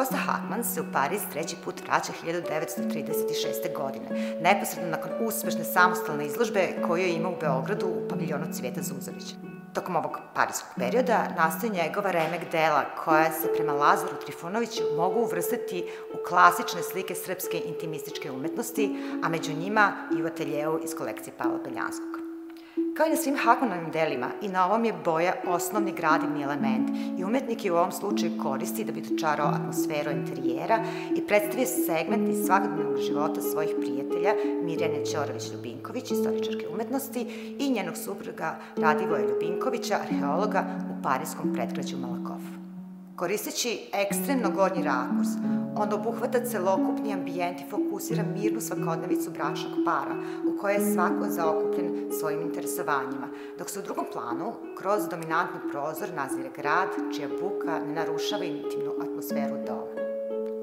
Kosta Hakman se u Pariz treći put vraća 1936. godine, neposredno nakon uspešne samostalne izložbe koju je imao u Beogradu u paviljonu Cvijeta Zuzorića. Tokom ovog parijskog perioda nastoji njegova remek dela koja se prema Lazaru Trifunoviću mogu uvrstiti u klasične slike srpske intimističke umetnosti, a među njima i u ateljeu iz kolekcije Pavla Beljanskog. Kao i na svim Hakmanovim delima, i na ovom je boja osnovni gradivni element i umetnik je u ovom slučaju koristi da bi dočarao atmosferu interijera i predstavio segment iz svakodnevnog života svojih prijatelja Mirjane Ćorović-Ljubinković, istoričarke umetnosti, i njenog supruga Radivoja Ljubinkovića, arheologa u parijskom predgrađu Malakoff. Koristeći ekstremno gornji rakurs, on obuhvata celokupni ambijent i fokusira mirnu svakodnevicu bračnog para, u kojoj je svako zaokupljen svojim interesovanjima, dok se u drugom planu, kroz dominantni prozor, nazire grad, čija buka ne narušava intimnu atmosferu doma.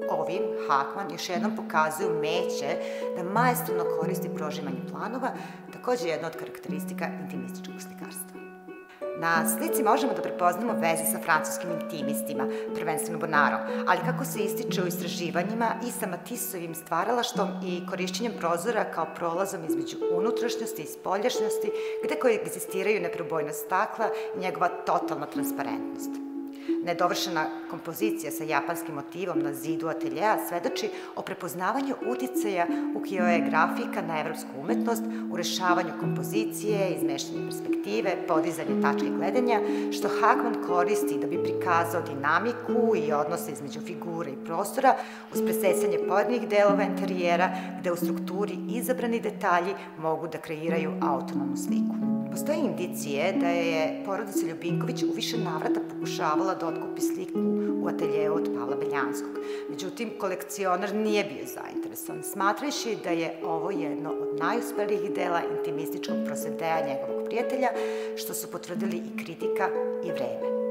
Ovim Hakman još jednom pokazuje umeće da maestralno koristi prožimanje planova, takođe jedna od karakteristika intimističkog slikarstva. Na slici možemo da prepoznamo veze sa francuskim intimistima, prvenstveno Bonarom, ali kako se ističe u istraživanjima i sa Matissovim stvaralaštvom i korišćenjem prozora kao prolazom između unutrašnjosti i spoljašnjosti, gde koegzistiraju neprobojnost stakla i njegova totalna transparentnost. Nedovršena kompozicija sa japanskim motivom na zidu ateljeja svedoči o prepoznavanju uticaja ukioegrafika na evropsku umetnost, u rešavanju kompozicije, izmeštanju perspektive, podizanju tačke gledanja, što Hakman koristi da bi prikazao dinamiku i odnose između figura i prostora uz presecanje pojedinih delova interijera, gde u strukturi izabrani detalji mogu da kreiraju autonomnu sliku. Postoje indicije da je porodica Ljubinković u više navrata pokušavala da otkupi sliku u ateljeu od Pavla Beljanskog. Međutim, kolekcionar nije bio zainteresovan, smatrajući da je ovo jedno od najuspelijih dela intimističkog prosedeja njegovog prijatelja, što su potvrdili i kritika i vreme.